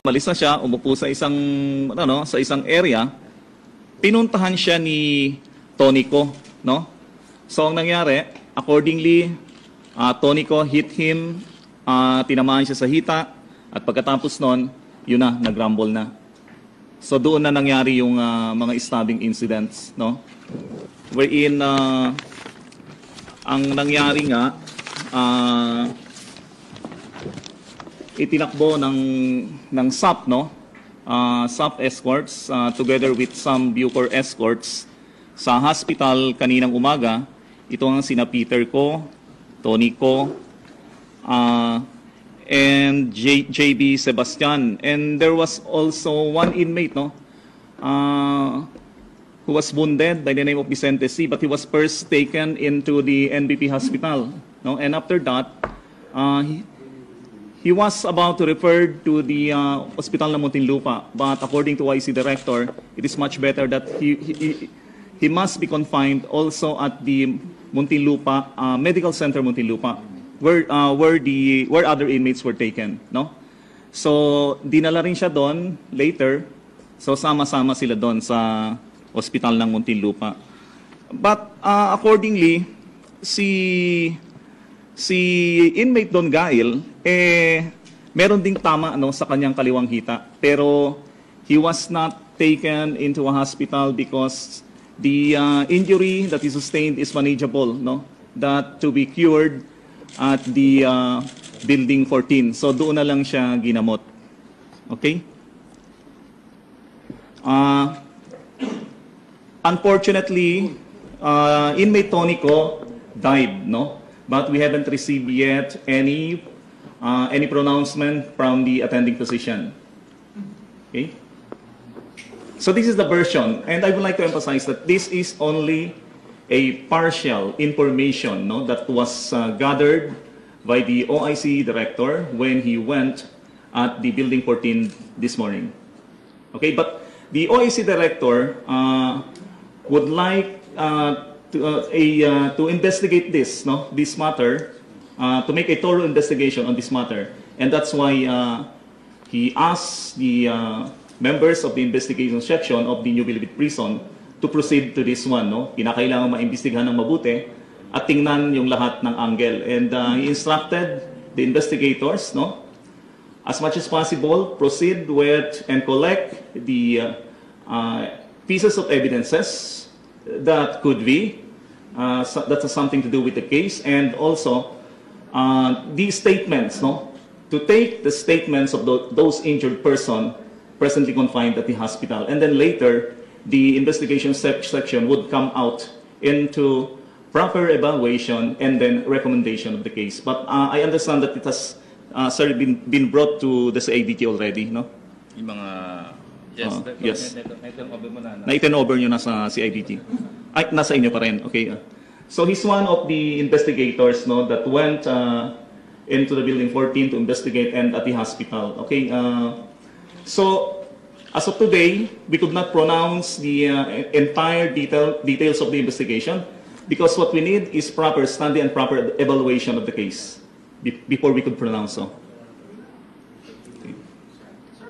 Umalis na siya, umupo sa isang sa isang area. Pinuntahan siya ni Tonico, no? So ang nangyari, accordingly, Tonico hit him, tinamaan siya sa hita, at pagkatapos nun, yun na, nagrumble na. So doon na nangyari yung mga stabbing incidents, no? Wherein ang nangyari nga, itinakbo ng SAP, no? SAP escorts together with some Bucor escorts sa hospital kaninang umaga. Ito ang sina Peter Ko, Tony Ko, and JB Sebastian. And there was also one inmate, no? Who was wounded by the name of Vicente C, but he was first taken into the NBP hospital, no? And after that, he was about to refer to the hospital ng Muntinlupa, but according to YC director, it is much better that he must be confined also at the Muntinlupa Medical Center Muntinlupa, where other inmates were taken, no? So dinala rin siya doon later. So sama-sama sila doon sa hospital ng Muntinlupa. But accordingly, si inmate Don Gail, meron ding tama sa kanyang kaliwang hita. Pero he was not taken into a hospital because the injury that he sustained is manageable, no? That to be cured at the building 14. So doon na lang siya ginamot. Okay? Unfortunately, inmate Tonico died, no? But we haven't received yet any pronouncement from the attending physician. Okay? So this is the version, and I would like to emphasize that this is only a partial information, no, that was gathered by the OIC director when he went at the building 14 this morning. Okay, but the OIC director would like to investigate this, no, this matter, to make a thorough investigation on this matter, and that's why he asked the members of the investigation section of the New Bilibid Prison to proceed to this one, no. Kinakailangan maimbestigahan ng mabuti at tingnan yung lahat ng angle, and he instructed the investigators, no, as much as possible, proceed with and collect the pieces of evidences that could be that has something to do with the case, and also these statements, no, to take the statements of those injured person presently confined at the hospital, and then later the investigation section would come out into proper evaluation and then recommendation of the case. But I understand that it has sir, been brought to the CIDT already, no? Yung mga yes. Na-turn over mo na. Na-turn over nyo na sa CIDT. Ay, nasa inyo pa rin. Okay. So he's one of the investigators, no, that went into the building 14 to investigate and at the hospital. Okay. So as of today, we could not pronounce the entire details of the investigation because what we need is proper study and proper evaluation of the case before we could pronounce so.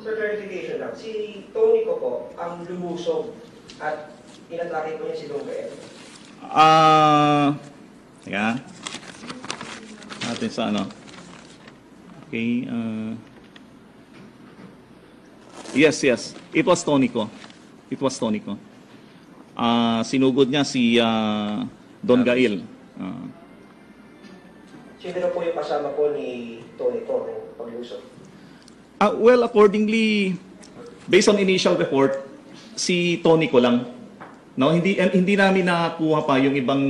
Sir, clarification lang. Si Tony ko po ang lumusog at inatake ko niya si Don Gael. Yeah. Natin sa ano. Okay. Yes. It was Tonico. Sinugod niya si Don Gail. Sino na po yung kasama po ni Tonico ng paglusog? Well, accordingly, based on initial report, si Tonico lang. No, hindi namin nakuha pa yung ibang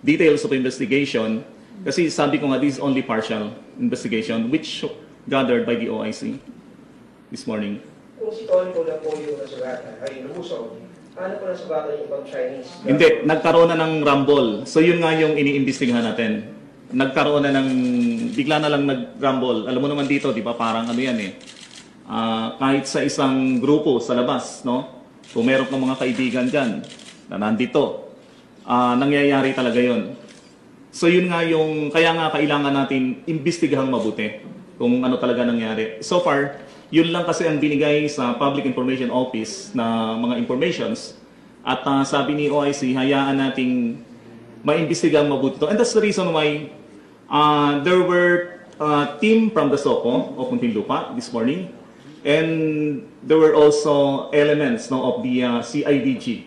details of investigation kasi sabi ko nga this is only partial investigation which gathered by the OIC this morning. Kung si Tonico lang po yung nasugatan, ay lumusog, ano po nasugatan yung ibang Chinese? Hindi, nagkaroon na ng rumble. So yun nga yung iniimbestigahan natin. Nagkaroon na ng, bigla na lang nag-rumble. Alam mo naman dito, di ba, parang ano yan eh. Kahit sa isang grupo sa labas, no? Kung meron kang mga kaibigan dyan na nandito, nangyayari talaga yon. So yun nga yung, kaya nga kailangan natin imbestigahang mabuti kung ano talaga nangyari. So far, Yun lang kasi ang binigay sa Public Information Office na mga informations. At sabi ni OIC, hayaan nating maimbestigahan mabuti ito. And that's the reason why there were team from the SOCO of Muntinlupa this morning. And there were also elements of the CIDG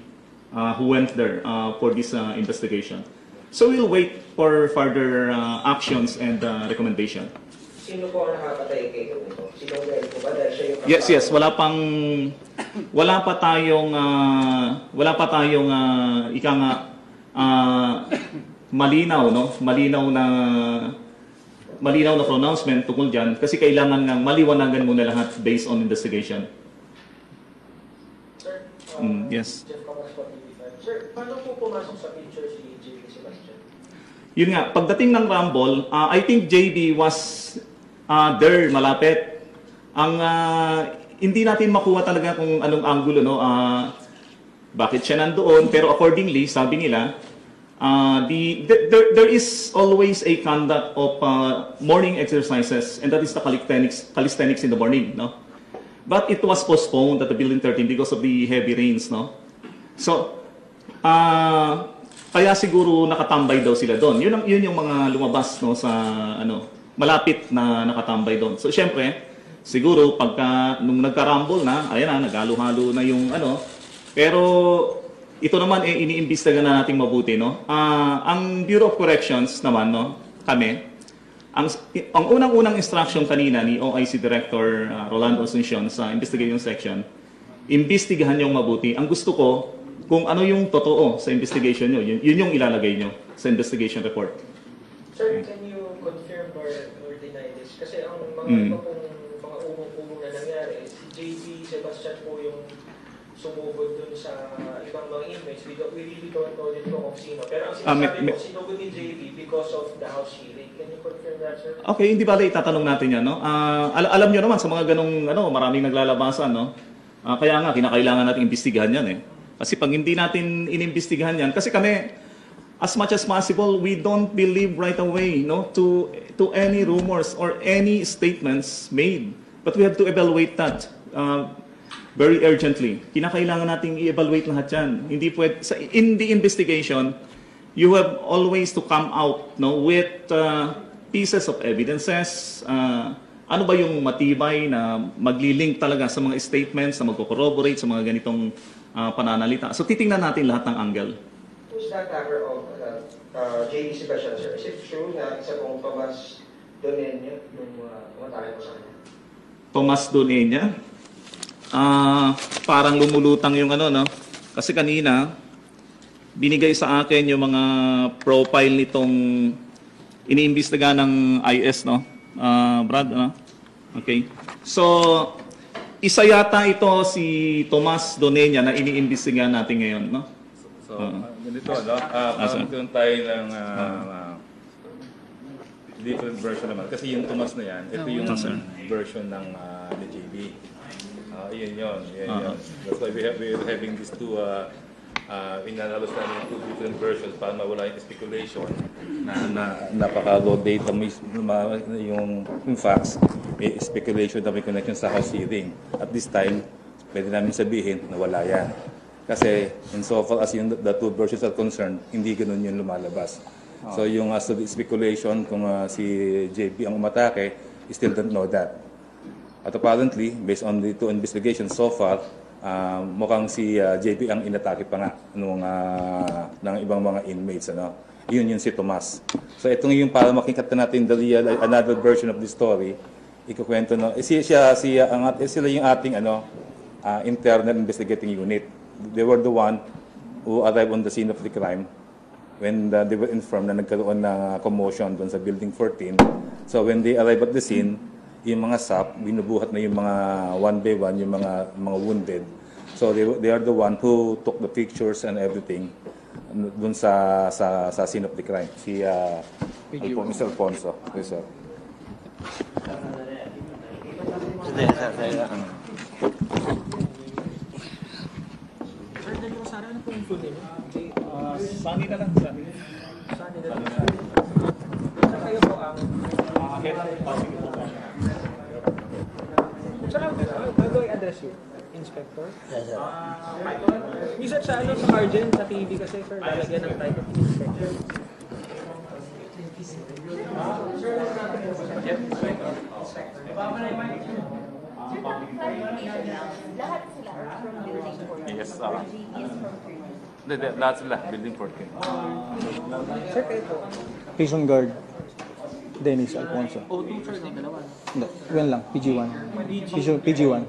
who went there for this investigation. So we'll wait for further actions and recommendation. Sino po ang nakapatay kay Toniko? Si Tonel po ba? Dahil siya yung Yes, wala pa tayong ika nga malinaw na pronouncement tungkol diyan kasi kailangan nga maliwanagan muna lahat based on investigation. Sir, Yes. Jeff Camas po, TV5. Sir, paano po pumasok sa picture si JB Sebastian? Yun nga, pagdating ng Rumble, I think JB was there, malapit. Hindi natin makuha talaga kung anong angulo, no? Bakit siya nandoon, pero accordingly, sabi nila, there is always a conduct of morning exercises, and that is the calisthenics in the morning, no? But it was postponed at the Building 13 because of the heavy rains, no? So, kaya siguro nakatambay daw sila doon. Yun yung mga lumabas, no, sa malapit na nakatambay doon. So, syempre, siguro nung nagka-rumble na, ayan na, naghalo-halo na yung pero ito naman iniimbestigahan na nating mabuti, no? Ang Bureau of Corrections naman, no, kami, ang unang-unang instruction kanina ni OIC Director Rolando Asuncion sa investigation section, imbestigahan yung mabuti. Ang gusto ko, kung ano yung totoo sa investigation nyo, yun yung ilalagay nyo sa investigation report. Sir, can you confirm or deny this? Kasi ang mga iba pong mga umong-umong na nangyari, si JB Sebastian po yung sumugod dun sa ibang mga inmates. We really don't know din kung sino. Pero ang sinasabi po, sinugod ni JB because of the house hearing. Can you confirm that, sir? Okay, hindi bala itatanong natin yan, no? Alam nyo naman sa mga ganong maraming naglalabasan, no? Kaya nga kinakailangan natin imbestigahan yan, eh. Kasi pag hindi natin inimbestigahan yan, kasi kami as much as possible, we don't believe right away, no, to any rumors or any statements made. But we have to evaluate that very urgently. Kinakailangan nating i-evaluate lahat yan. Hindi pwede, in the investigation, you have always to come out, no, with pieces of evidences. Ano ba yung matibay na maglilink talaga sa mga statements na magko-corroborate sa mga ganitong pananalita. So titingnan natin lahat ng angle. Who's that hacker of JB Sebastian, sir? Is it true na isa pong Tomas Donenia nung umatake po sa kanya? Tomas Donenia? Parang lumulutang yung no? Kasi kanina, binigay sa akin yung mga profile nitong iniimbestiga ng IS, no? Brad, ano? Okay. So, isa yata ito si Tomas Donenia na iniimbestigahan natin ngayon, no? So, ganito, no? Magkaroon tayo ng different version naman. Kasi yung Tomas na yan, ito yung version ng ni JB. Yun. That's why we're having these two, inanalos namin two different versions para mawala yung speculation na napaka-low data yung facts, may speculation na may connection sa house hearing. At this time, pwede namin sabihin na wala yan. Kasi in so far as the two versions are concerned, hindi ganun yung lumalabas. So yung as to the speculation kung si JB ang umatake, we still don't know that. At apparently, based on the two investigations so far, mukhang si JB ang inatake pa nga ng ibang mga inmates. Yun si Tomas. So itong yung para makikita natin another version of the story, ikukwento sila yung ating internal investigating unit. They were the one who arrived on the scene of the crime when they were informed na nagkaroon ng commotion doon sa Building 14. So when they arrived at the scene, yung mga SAP, binubuhat na yung mga one by one, yung mga wounded. So they are the one who took the pictures and everything doon sa scene of the crime. Si Mr. Alfonso. Yes, sir. Sani na lang. Saan kayo po ang Head of Public Information. Sir, how do I address you? Inspector? Yes, sir. Minsan sa sa Argent, sa TV kasi, sir, lalagyan ng title Inspector. Lahat sila are from building 14. Yes, Or JB is from 13. Lahat sila, building 14. Sir, kayo po. Prison guard, Dennis Alfonso. O2, sir, ng dalawa. Hindi, yan lang, PG1. PG1,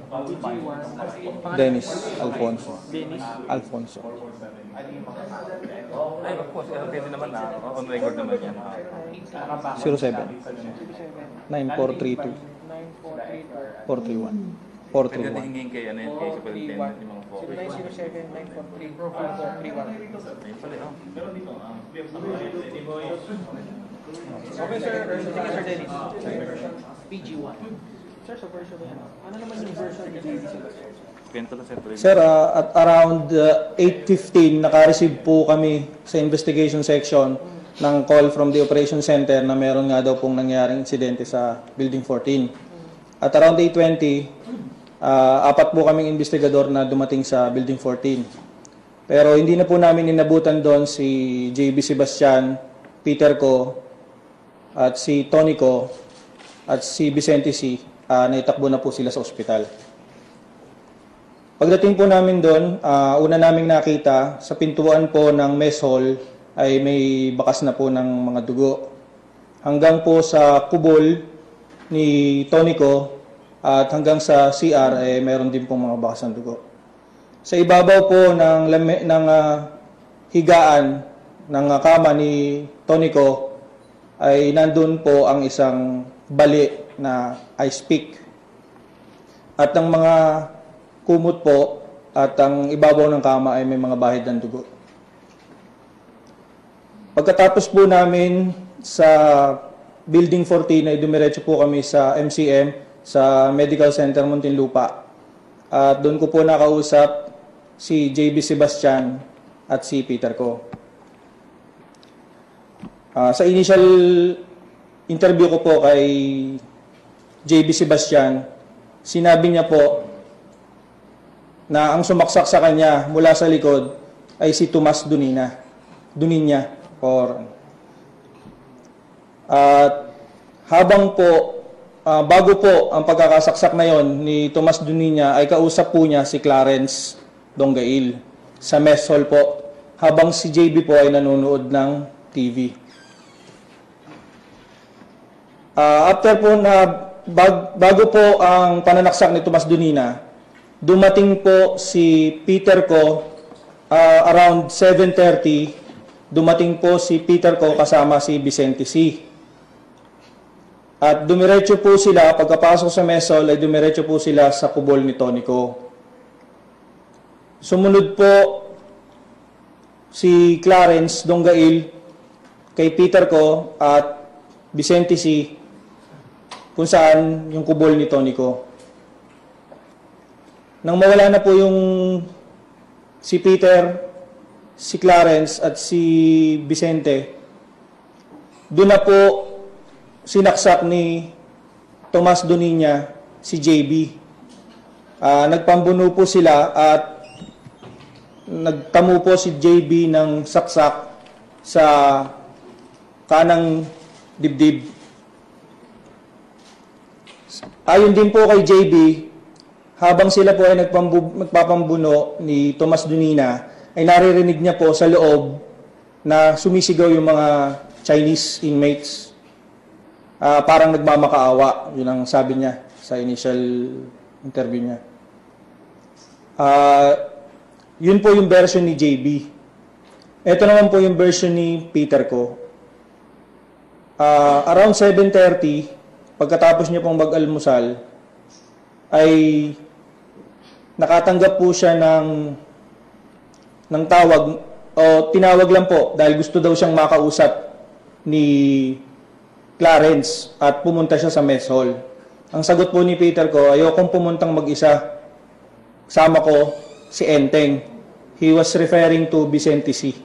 Dennis Alfonso. Dennis. Alfonso. Ay, of course, pwede naman na. On record naman yan. 07 9432 431 Pwede 431. hingin kay, ano yun, kay Superintendent yung mga po. 0907-943-4431. Ayun pala, oh. Okay, sir. Sige, Sir Dennis. PG1. Sir, sa version na yan. Ano naman yung version ni JB Sebastian? Kwento na sa tuloy. Sir, at around 8:15, naka-receive po kami sa investigation section ng call from the operation center na meron nga daw pong nangyaring insidente sa Building 14. At around 8:20, apat po kaming investigador na dumating sa Building 14. Pero hindi na po namin inabutan doon si JB Sebastian, Peter Ko, at si Tony Ko, at si Vicente C. Naitakbo na po sila sa ospital. Pagdating po namin doon, una naming nakita sa pintuan po ng mess hall ay may bakas na po ng mga dugo. Hanggang po sa kubol ni Tony Ko at hanggang sa CR ay mayroon din po mga bakas ng dugo. Sa ibabaw po ng higaan ng kama ni Tony Ko ay nandun po ang isang bali na ice pick. At ang mga kumot po at ang ibabaw ng kama ay may mga bahid ng dugo. Pagkatapos po namin sa Building 14 ay dumiretso po kami sa MCM sa Medical Center Muntinlupa. At doon ko po nakausap si JB Sebastian at si Peter Ko. Sa initial interview ko po kay JB Sebastian, sinabi niya po na ang sumaksak sa kanya mula sa likod ay si Tomas Duninya. At habang po, bago po ang pagkakasaksak na yon ni Tomas Duninya, ay kausap po niya si Clarence Donggail sa mess hall po, habang si JB po ay nanonood ng TV. After po na, bago po ang pananaksak ni Tomas Duninya, dumating po si Peter Ko around 7:30. Dumating po si Peter Ko kasama si Vicente C. At dumiretso po sila, pagkapasok sa mess hall ay dumiretso po sila sa kubol ni Tony Ko. Sumunod po si Clarence Donggail kay Peter Ko at Vicente C, kung saan yung kubol ni Tony Ko. Nang mawala na po yung si Peter, si Clarence at si Vicente, doon na po sinaksak ni Tomas Duninya si JB. Nagpambuno po sila at nagtamo po si JB ng saksak sa kanang dibdib. Ayon din po kay JB, habang sila po ay nagpapambuno ni Tomas Duninya, ay naririnig niya po sa loob na sumisigaw yung mga Chinese inmates. Parang nagmamakaawa, yun ang sabi niya sa initial interview niya. Yun po yung version ni JB. Ito naman po yung version ni Peter Ko. Around 7:30, pagkatapos niya pong mag-almusal, ay nakatanggap po siya ng tawag, o tinawag lang po dahil gusto daw siyang makausap ni Clarence at pumunta siya sa mess hall. Ang sagot po ni Peter Ko, ayokong pumuntang mag-isa. Sama ko si Enteng. He was referring to Vicente C.